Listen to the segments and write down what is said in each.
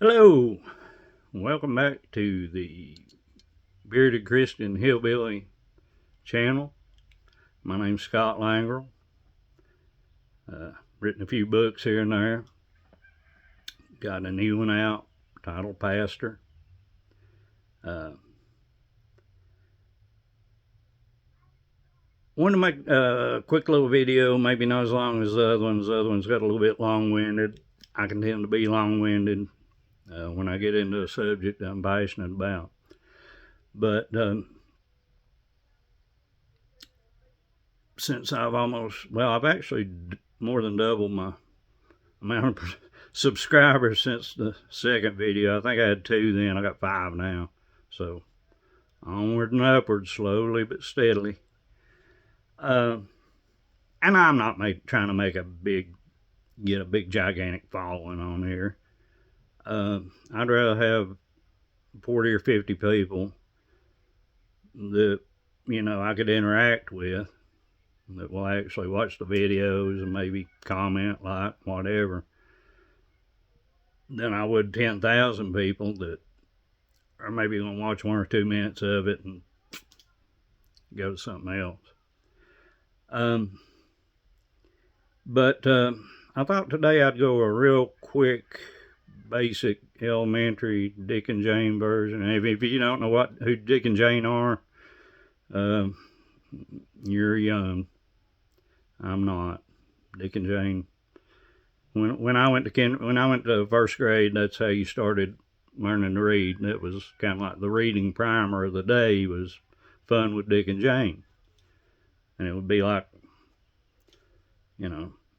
Hello, welcome back to the Bearded Christian Hillbilly channel. My name's Scott Langrel. Written a few books here and there. Got a new one out titled Pastor. Wanted to make a quick little video, maybe not as long as the other ones. The other one's got a little bit long-winded. I can tend to be long-winded when I get into a subject I'm passionate about. But since I've actually more than doubled my amount of subscribers since the second video. I think I had 2 then. I got 5 now. So onward and upward, slowly but steadily. And I'm not trying to make get a big gigantic following on here. I'd rather have 40 or 50 people that I could interact with, that will actually watch the videos and maybe comment, like, whatever, than I would 10,000 people that are maybe going to watch 1 or 2 minutes of it and go to something else. But I thought today I'd go a real quick, basic, elementary Dick and Jane version. And if you don't know who Dick and Jane are, you're young. I'm not. Dick and Jane. When I went to first grade, that's how you started learning to read. It was kind of like the reading primer of the day was Fun with Dick and Jane. And it would be like,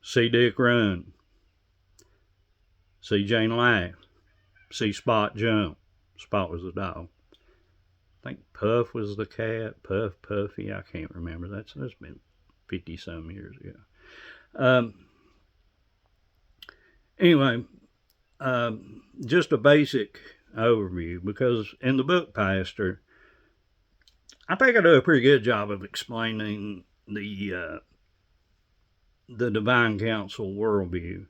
see Dick run, see Jane laugh, see Spot jump. Spot was the dog. I think Puff was the cat. Puffy, I can't remember. That's been 50-some years ago. Anyway, just a basic overview, because in the book Pastor, I think I do a pretty good job of explaining the Divine Council Worldview.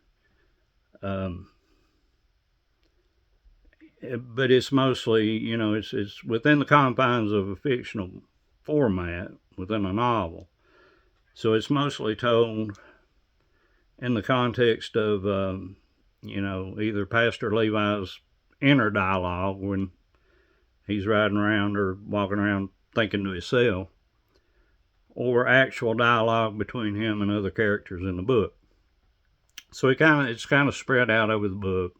But it's mostly, it's within the confines of a fictional format within a novel. So it's mostly told in the context of, either Pastor Levi's inner dialogue when he's riding around or walking around thinking to himself, or actual dialogue between him and other characters in the book. So it's kind of spread out over the book.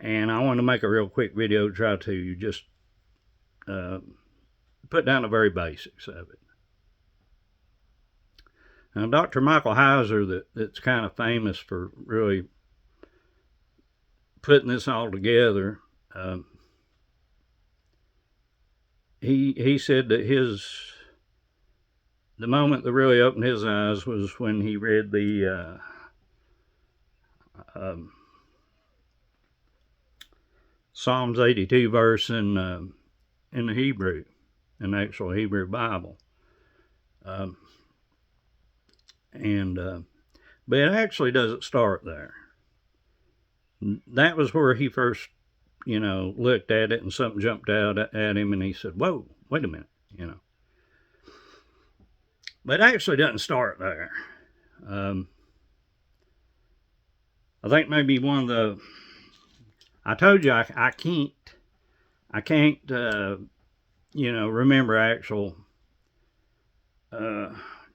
And I wanted to make a real quick video to try to just put down the very basics of it. Now, Dr. Michael Heiser, that's kind of famous for really putting this all together, he said that the moment that really opened his eyes was when he read the Psalms 82 verse in the Hebrew, in the actual Hebrew Bible. But it actually doesn't start there. That was where he first, looked at it and something jumped out at him and he said, whoa, wait a minute, But it actually doesn't start there. I think maybe I told you I can't remember actual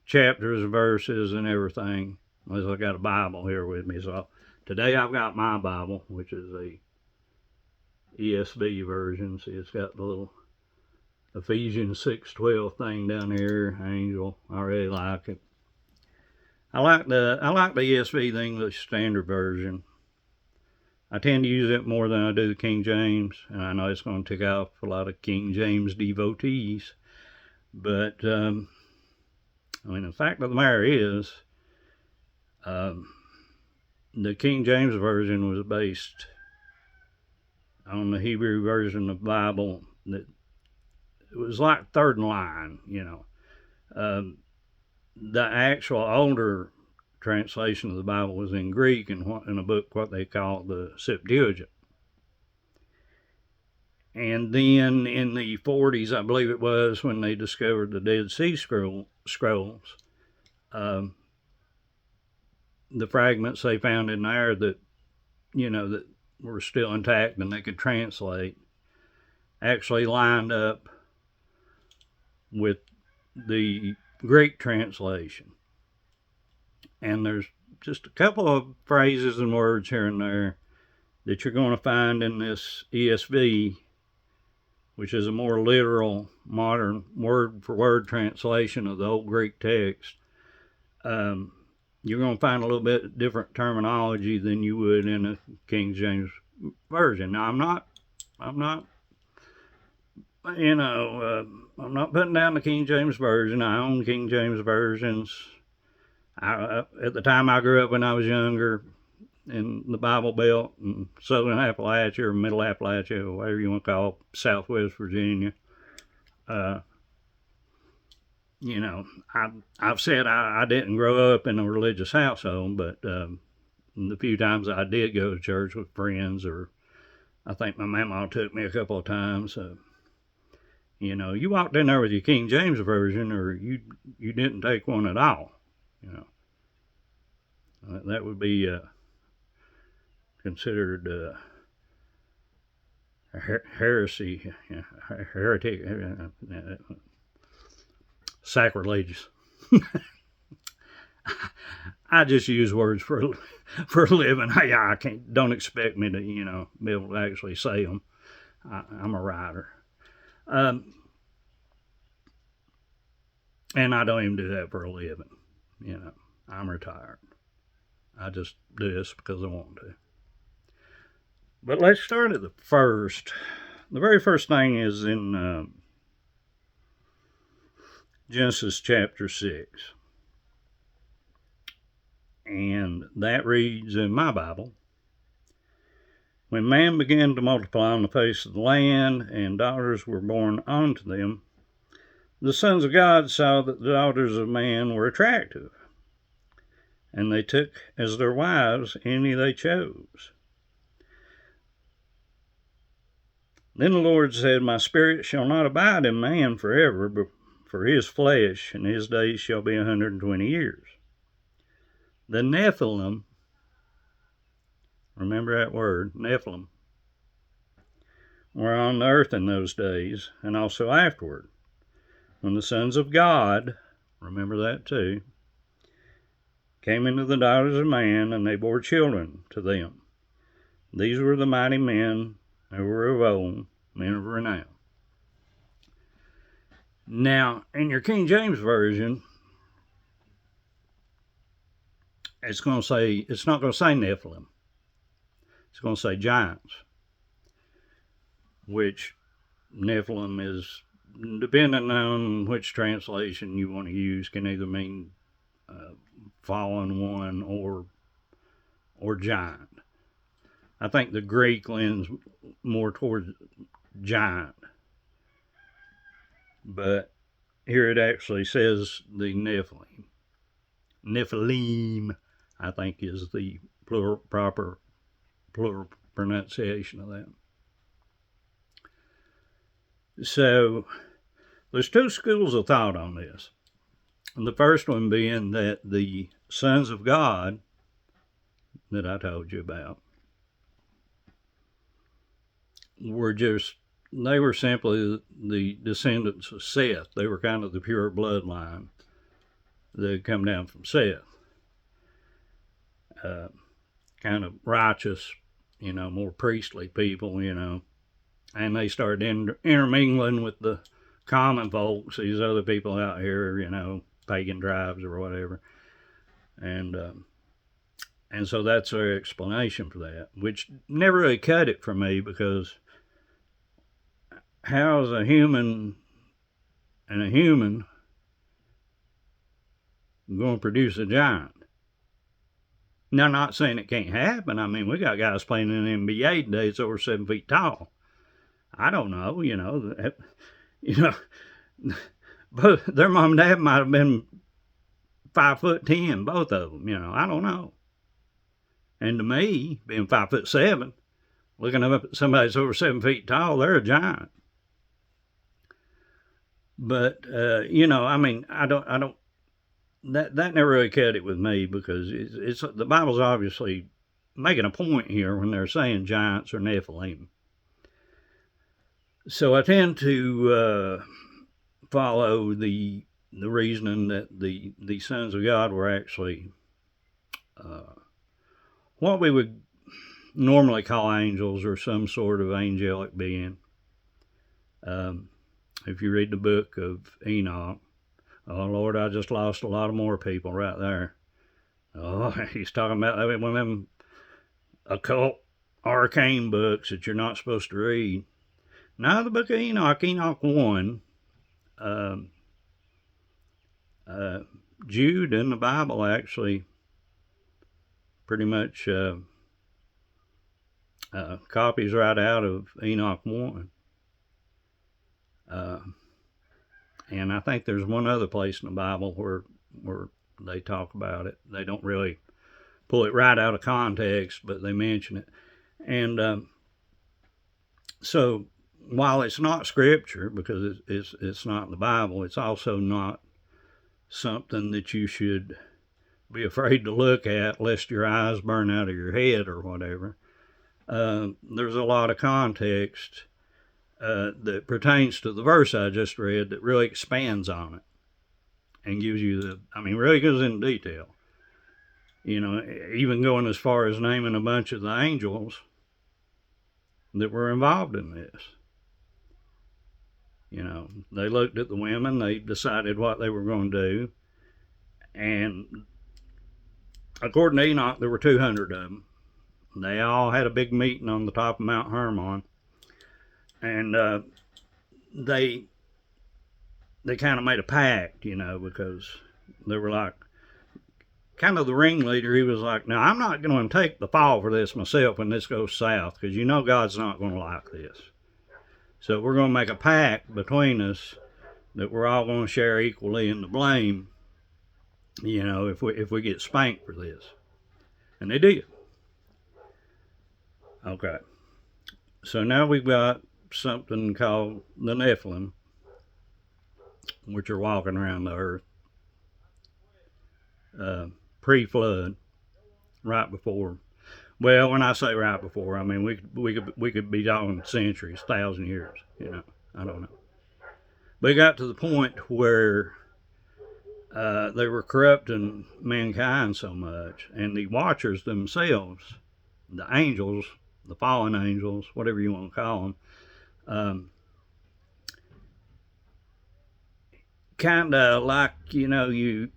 chapters, verses, and everything, unless I got a Bible here with me. So today I've got my Bible, which is a ESV version. See, it's got the little Ephesians 6:12 thing down here. Angel, I really like it. I like the ESV, the English Standard Version. I tend to use it more than I do the King James, and I know it's going to tick off a lot of King James devotees. But the fact of the matter is, the King James Version was based on the Hebrew version of the Bible. That it was like third in line, The actual older translation of the Bible was in Greek, and in a book what they call the Septuagint. And then in the 40s, I believe it was, when they discovered the Dead Sea Scrolls, the fragments they found in there that, that were still intact and they could translate, actually lined up with the Greek translation. And there's just a couple of phrases and words here and there that you're going to find in this ESV, which is a more literal, modern, word-for-word translation of the old Greek text. You're going to find a little bit different terminology than you would in a King James Version. Now, I'm not putting down the King James Version. I own King James Versions. At the time I grew up when I was younger, in the Bible Belt, in Southern Appalachia, or Middle Appalachia, or whatever you want to call it, Southwest Virginia, I've said I didn't grow up in a religious household, but the few times I did go to church with friends, or I think my mama took me a couple of times, you walked in there with your King James Version, or you didn't take one at all. That would be considered heresy, heretic, sacrilegious. I just use words for a living. I can't. Don't expect me to, be able to actually say them. I'm a writer, and I don't even do that for a living. I'm retired. I just do this because I want to. But let's start at the first. The very first thing is in Genesis chapter 6. And that reads in my Bible, "When man began to multiply on the face of the land, and daughters were born unto them, the sons of God saw that the daughters of man were attractive, and they took as their wives any they chose. Then the Lord said, My spirit shall not abide in man forever, but for his flesh, and his days shall be 120 years. The Nephilim," remember that word, Nephilim, "were on the earth in those days, and also afterward, when the sons of God," remember that too, "came into the daughters of man, and they bore children to them. These were the mighty men who were of old, men of renown." Now, in your King James Version, it's not going to say Nephilim. It's going to say giants, which Nephilim is, depending on which translation you want to use, can either mean fallen one or giant. I think the Greek lends more towards giant, but here it actually says the Nephilim. Nephilim, I think, is the proper plural pronunciation of that. So there's two schools of thought on this. And the first one being that the sons of God that I told you about they were simply the descendants of Seth. They were kind of the pure bloodline that had come down from Seth. Kind of righteous, more priestly people, and they started intermingling with the common folks, these other people out here, pagan tribes or whatever. And so that's their explanation for that, which never really cut it for me, because how is a human and a human going to produce a giant? Now, I'm not saying it can't happen. I mean, we got guys playing in the NBA today that's over 7 feet tall. I don't know, but their mom and dad might have been 5'10", both of them. I don't know. And to me, being 5'7", looking up at somebody that's over 7 feet tall, they're a giant. But I don't. That never really cut it with me, because it's the Bible's obviously making a point here when they're saying giants or Nephilim. So I tend to follow the reasoning that the sons of God were actually what we would normally call angels, or some sort of angelic being. If you read the book of Enoch, oh Lord, I just lost a lot of more people right there. Oh, he's talking about one of them occult arcane books that you're not supposed to read. Now the book of Enoch, Enoch 1, Jude in the Bible actually pretty much copies right out of Enoch 1. And I think there's one other place in the Bible where they talk about it. They don't really pull it right out of context, but they mention it. And so while it's not scripture, because it's not in the Bible, it's also not something that you should be afraid to look at lest your eyes burn out of your head or whatever. There's a lot of context that pertains to the verse I just read that really expands on it and gives you really goes into detail. Even going as far as naming a bunch of the angels that were involved in this. They looked at the women, they decided what they were going to do, and according to Enoch, there were 200 of them. They all had a big meeting on the top of Mount Hermon, and they kind of made a pact, because they were like, kind of the ringleader. He was like, now I'm not going to take the fall for this myself when this goes south, because God's not going to like this. So we're going to make a pact between us that we're all going to share equally in the blame, if we get spanked for this. And they did. Okay. So now we've got something called the Nephilim, which are walking around the earth pre-flood, right before. Well, when I say right before, I mean we could be talking centuries, 1,000 years. I don't know. But it got to the point where they were corrupting mankind so much, and the watchers themselves, the angels, the fallen angels, whatever you want to call them, kind of like, you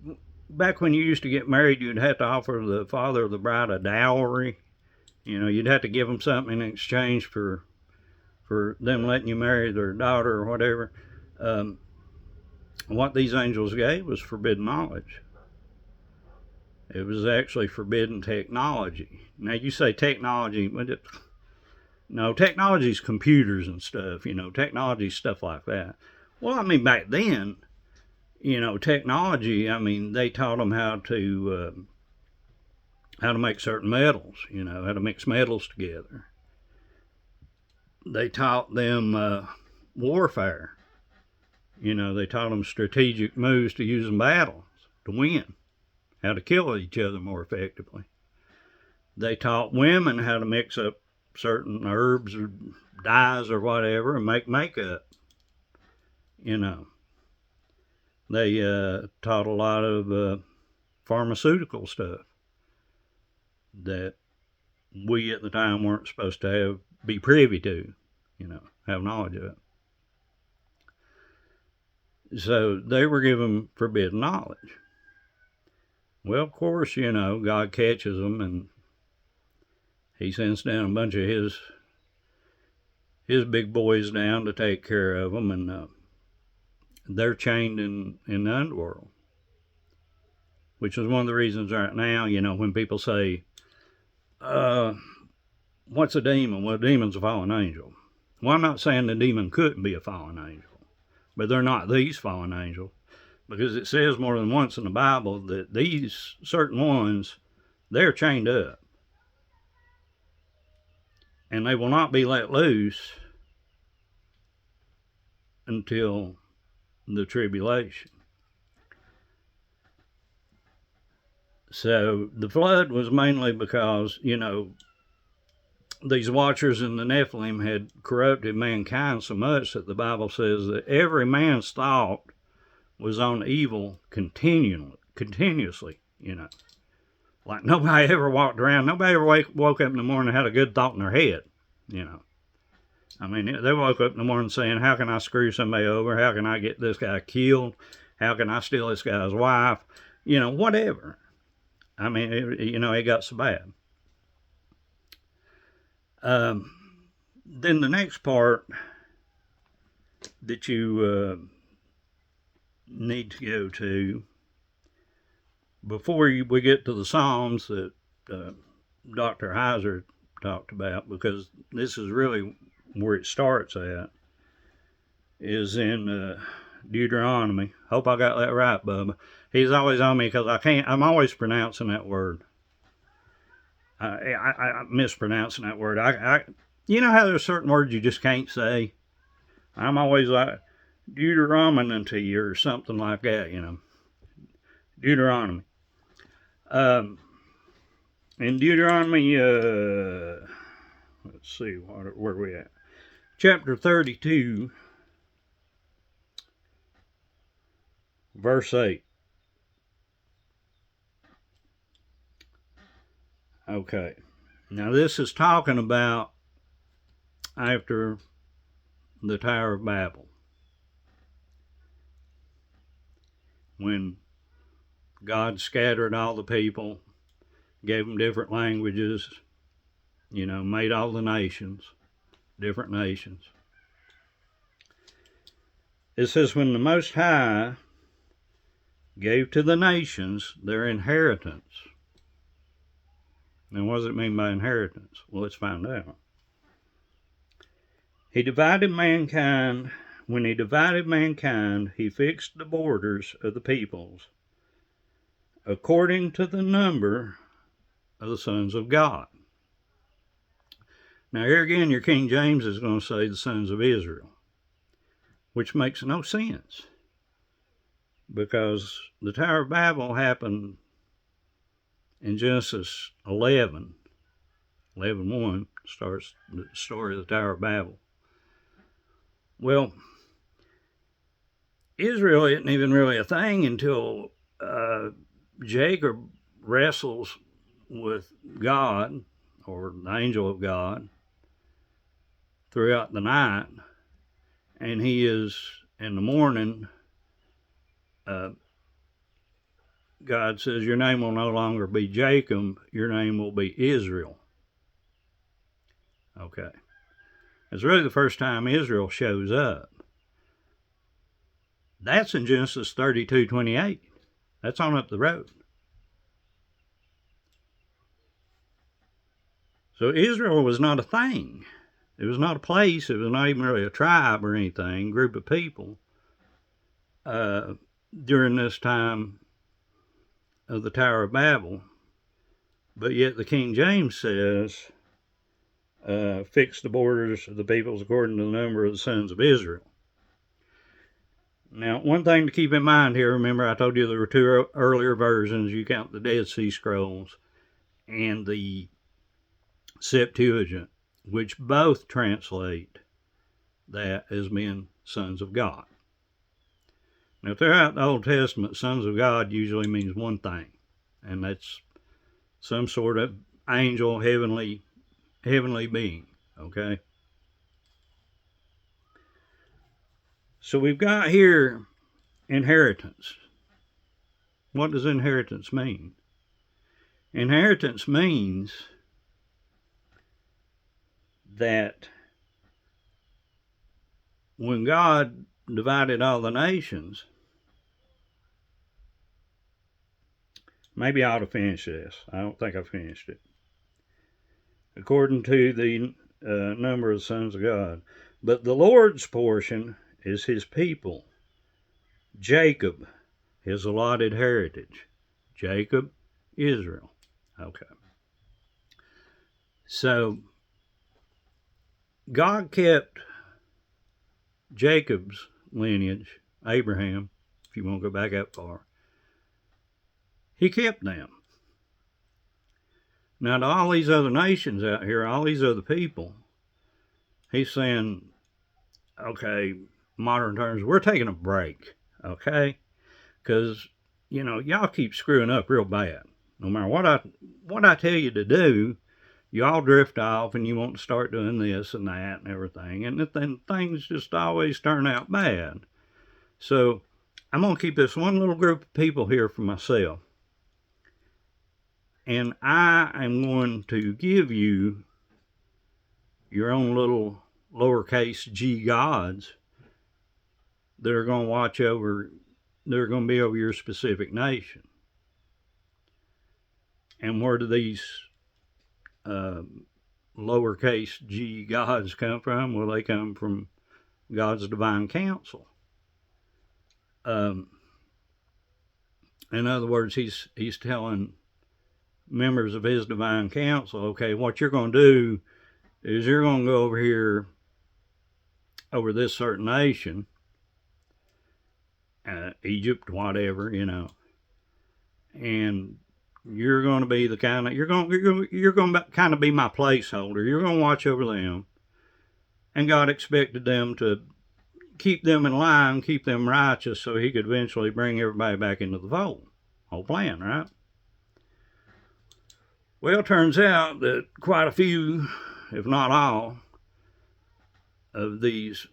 back when you used to get married, you'd have to offer the father of the bride a dowry. You'd have to give them something in exchange for them letting you marry their daughter or whatever. What these angels gave was forbidden knowledge. It was actually forbidden technology. Now you say technology, no, technology's computers and stuff, technology, stuff like that. Well, back then, technology, they taught them how to make certain metals, how to mix metals together. They taught them warfare. They taught them strategic moves to use in battles to win, how to kill each other more effectively. They taught women how to mix up certain herbs or dyes or whatever and make makeup. They taught a lot of pharmaceutical stuff that we at the time weren't supposed to be privy to, have knowledge of it. So they were given forbidden knowledge. Well, of course, God catches them and he sends down a bunch of his big boys down to take care of them, and they're chained in the underworld, which is one of the reasons right now, when people say, what's a demon? Well, a demon's a fallen angel. Well, I'm not saying the demon couldn't be a fallen angel, but they're not these fallen angels. Because it says more than once in the Bible that these certain ones, they're chained up. And they will not be let loose until the tribulation. So the flood was mainly because, these watchers in the Nephilim had corrupted mankind so much that the Bible says that every man's thought was on evil continuously. Like nobody ever walked around, nobody ever woke up in the morning and had a good thought in their head. I mean, they woke up in the morning saying, how can I screw somebody over? How can I get this guy killed? How can I steal this guy's wife? Whatever. I mean, it got so bad. Then the next part that you need to go to before we get to the Psalms that Dr. Heiser talked about, because this is really where it starts at, is in Deuteronomy. Hope I got that right, Bubba. He's always on me because I'm always pronouncing that word. I'm mispronouncing that word. You know how there's certain words you just can't say? I'm always like Deuteronomy or something like that, Deuteronomy. In Deuteronomy, let's see, where we at? Chapter 32, verse 8. Okay, now this is talking about after the Tower of Babel, when God scattered all the people, gave them different languages, made all the nations, different nations. It says, when the Most High gave to the nations their inheritance. Now, what does it mean by inheritance? Well, let's find out. When he divided mankind, he fixed the borders of the peoples according to the number of the sons of God. Now, here again, your King James is going to say the sons of Israel, which makes no sense, because the Tower of Babel happened in Genesis 11:1 starts the story of the Tower of Babel. Well, Israel isn't even really a thing until Jacob wrestles with God, or the angel of God, throughout the night, and he is, in the morning, God says, your name will no longer be Jacob, your name will be Israel. Okay. It's really the first time Israel shows up. That's in Genesis 32:28. That's on up the road. So Israel was not a thing. It was not a place. It was not even really a tribe or anything, group of people, during this time of the Tower of Babel. But yet the King James says, fix the borders of the peoples according to the number of the sons of Israel. Now, one thing to keep in mind here, remember I told you there were two earlier versions. You count the Dead Sea Scrolls and the Septuagint, which both translate that as being sons of God. Now, throughout the Old Testament, sons of God usually means one thing, and that's some sort of angel, heavenly being, okay? So we've got here inheritance. What does inheritance mean? Inheritance means that when God divided all the nations, maybe I ought to finish this. I don't think I finished it. According to the number of the sons of God. But the Lord's portion is his people, Jacob, his allotted heritage. Jacob, Israel. Okay. So God kept Jacob's lineage, Abraham, if you want to go back that far. He kept them. Now to all these other nations out here, all these other people, he's saying, okay, modern terms, we're taking a break, okay? Because, you know, y'all keep screwing up real bad. No matter what I tell you to do, you all drift off and you want to start doing this and that and everything. And then things just always turn out bad. So I'm going to keep this one little group of people here for myself. And I am going to give you your own little lowercase g gods that are going to watch over, they're going to be over your specific nation. And where do these lowercase g gods come from? Well, they come from God's Divine Council. In other words, he's telling members of his Divine Council, okay, what you're going to do is you're going to go over here, over this certain nation, Egypt, whatever, you know, and you're going to be the kind of, you're going to kind of be my placeholder. You're going to watch over them. And God expected them to keep them in line, keep them righteous, so he could eventually bring everybody back into the fold. Whole plan, right? Well, it turns out that quite a few, if not all, of these,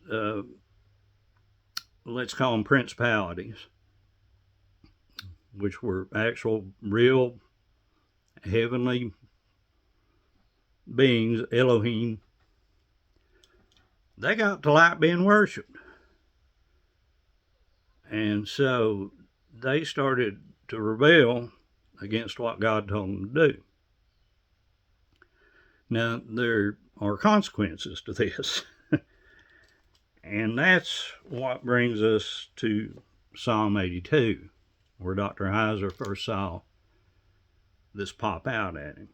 let's call them principalities, which were actual, real, heavenly beings, Elohim, they got to like being worshipped. And so they started to rebel against what God told them to do. Now, there are consequences to this. And that's what brings us to Psalm 82, where Dr. Heiser first saw this pop out at him.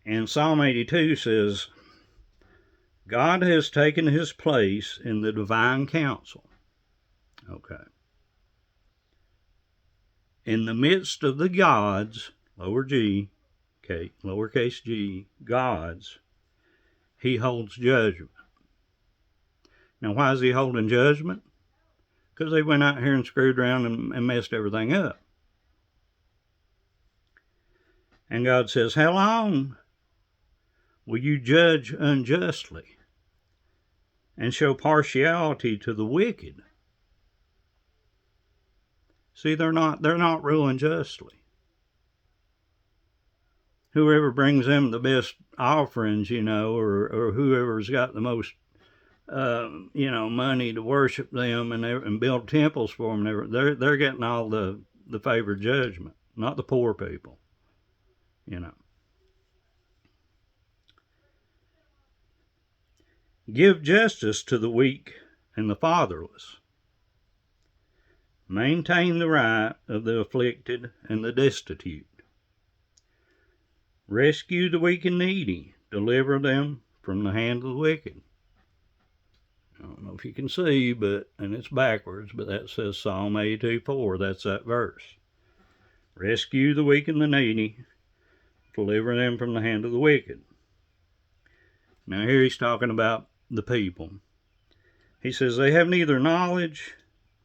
And Psalm 82 says, God has taken his place in the Divine Council. Okay. In the midst of the gods, lowercase g, gods, he holds judgment. Now, why is he holding judgment? Because they went out here and screwed around and messed everything up. And God says, how long will you judge unjustly and show partiality to the wicked? See, they're not ruling justly. Whoever brings them the best offerings, you know, or whoever's got the most, you know, money to worship them and build temples for them, they're getting all the favored judgment, not the poor people, you know. Give justice to the weak and the fatherless. Maintain the right of the afflicted and the destitute. Rescue the weak and needy. Deliver them from the hand of the wicked. I don't know if you can see, and it's backwards, but that says Psalm 82:4. That's that verse. Rescue the weak and the needy. Deliver them from the hand of the wicked. Now here he's talking about the people. He says they have neither knowledge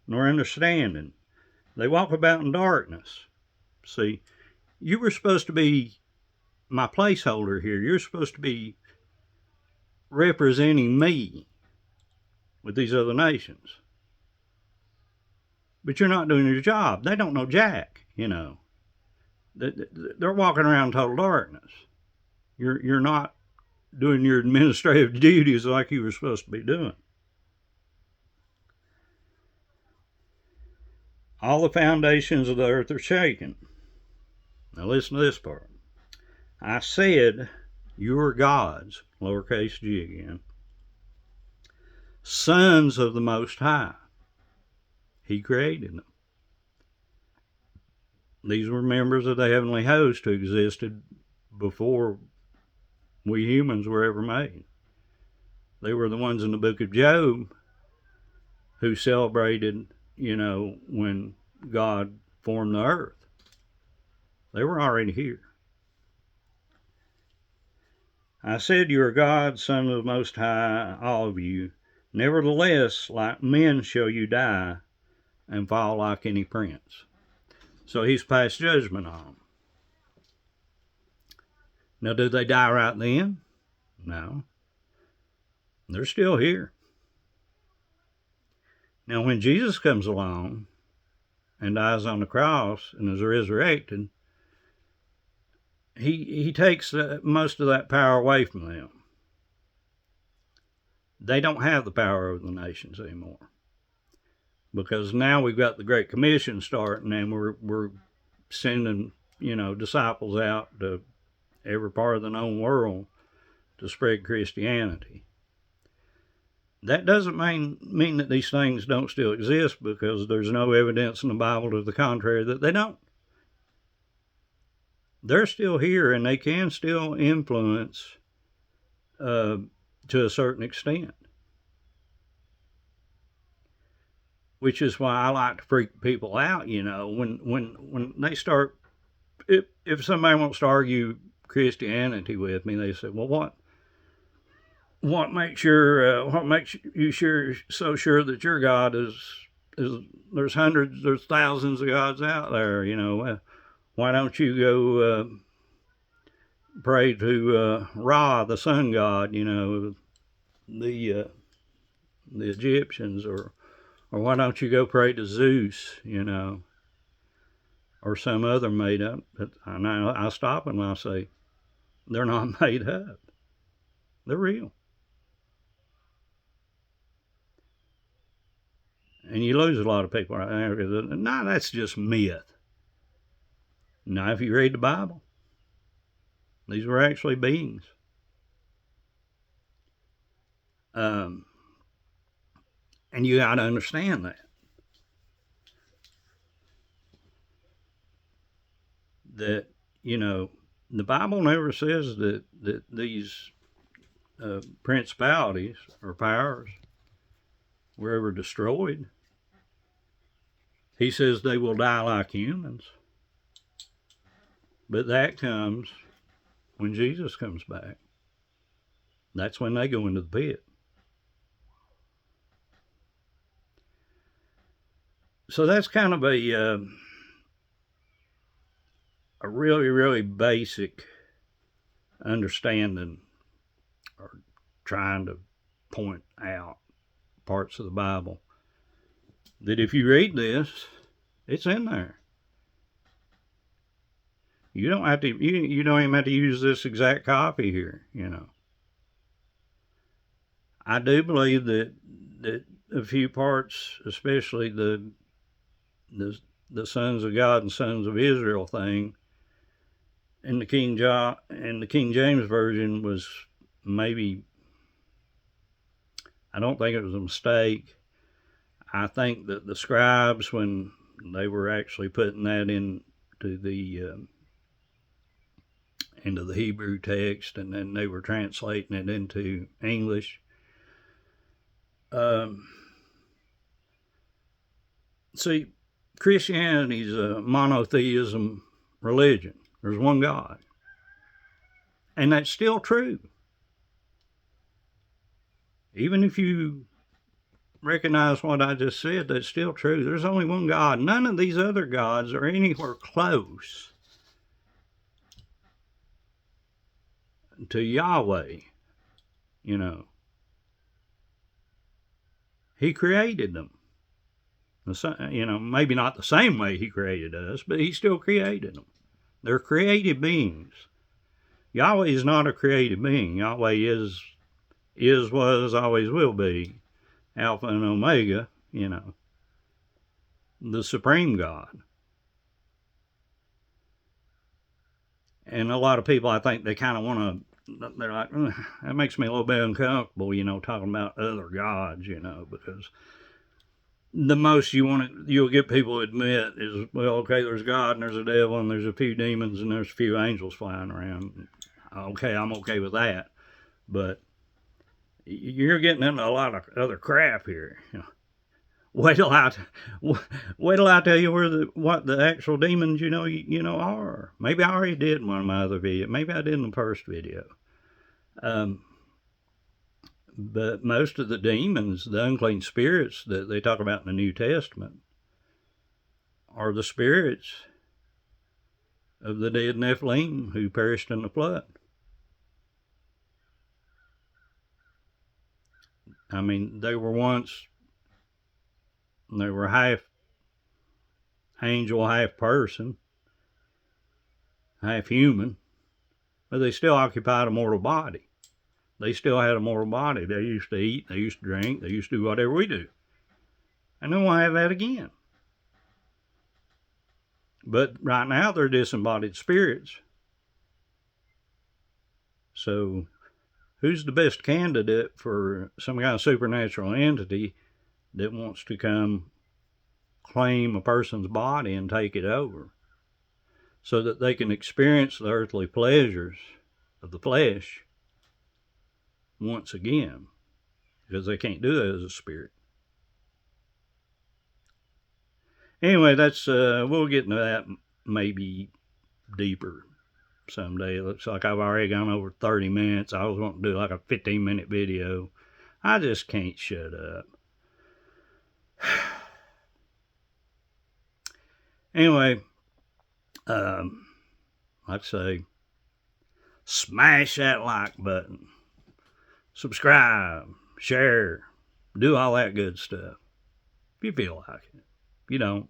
nor understanding. They walk about in darkness. See, you were supposed to be my placeholder here. You're supposed to be representing me with these other nations. But you're not doing your job. They don't know jack, you know. They're walking around in total darkness. You're not doing your administrative duties like you were supposed to be doing. All the foundations of the earth are shaken. Now listen to this part. I said, you are gods, lowercase g again, sons of the Most High. He created them. These were members of the heavenly host who existed before we humans were ever made. They were the ones in the book of Job who celebrated, when God formed the earth. They were already here. I said, you are God, Son of the Most High, all of you. Nevertheless, like men shall you die and fall like any prince. So he's passed judgment on them. Now, do they die right then? No. They're still here. Now, when Jesus comes along and dies on the cross and is resurrected, he takes most of that power away from them. They don't have the power over the nations anymore, because now we've got the Great Commission starting, and we're sending disciples out to every part of the known world to spread Christianity. That doesn't mean that these things don't still exist, because there's no evidence in the Bible to the contrary that they don't. They're still here, and they can still influence to a certain extent. Which is why I like to freak people out, when they start, if somebody wants to argue Christianity with me, they say, well, what makes you so sure that your God is there's thousands of gods out there, why don't you go pray to Ra, the sun god, the Egyptians, or why don't you go pray to Zeus, or some other made up? But I stop and I say, they're not made up. They're real. And you lose a lot of people right there because, no, that's just myth. Now, if you read the Bible, these were actually beings. And you got to understand that. That, the Bible never says that these principalities or powers were ever destroyed. He says they will die like humans. But that comes when Jesus comes back. That's when they go into the pit. So that's kind of a really, really basic understanding, or trying to point out parts of the Bible that if you read this, it's in there. You don't have to. You don't even have to use this exact copy here. I do believe that a few parts, especially the sons of God and sons of Israel thing, in the King James version was maybe. I don't think it was a mistake. I think that the scribes, when they were actually putting that into the Hebrew text, and then they were translating it into English. See, Christianity is a monotheism religion. There's one God. And that's still true. Even if you recognize what I just said, that's still true. There's only one God. None of these other gods are anywhere close to Yahweh. He created them. Maybe not the same way he created us, but he still created them. They're created beings. Yahweh is not a created being. Yahweh is, was, always will be, Alpha and Omega, the supreme God. And a lot of people, I think, they kind of want to they're like, that makes me a little bit uncomfortable, talking about other gods, because the most you'll get people to admit is, well, okay, there's God and there's a devil and there's a few demons and there's a few angels flying around. Okay, I'm okay with that, but you're getting into a lot of other crap here. Wait till I tell you what the actual demons are. Maybe I already did in one of my other videos. Maybe I did in the first video. But most of the demons, the unclean spirits that they talk about in the New Testament, are the spirits of the dead Nephilim who perished in the flood. I mean, they were half angel, half person, half human, but they still occupied a mortal body. They still had a mortal body. They used to eat, they used to drink, they used to do whatever we do. And they won't have that again. But right now they're disembodied spirits. So who's the best candidate for some kind of supernatural entity that wants to come claim a person's body and take it over so that they can experience the earthly pleasures of the flesh once again, because they can't do that as a spirit. Anyway, that's we'll get into that maybe deeper someday. It looks like I've already gone over 30 minutes. I was wanting to do like a 15-minute video. I just can't shut up. Anyway, like I say, smash that like button, subscribe, share, do all that good stuff if you feel like it. If you don't.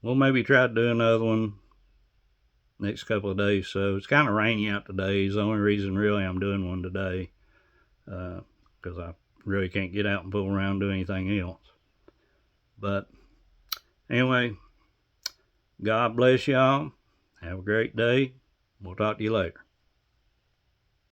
We'll maybe try to do another one next couple of days. So it's kind of rainy out today. Is the only reason really I'm doing one today, because I really can't get out and fool around and do anything else. But anyway, God bless y'all. Have a great day. We'll talk to you later.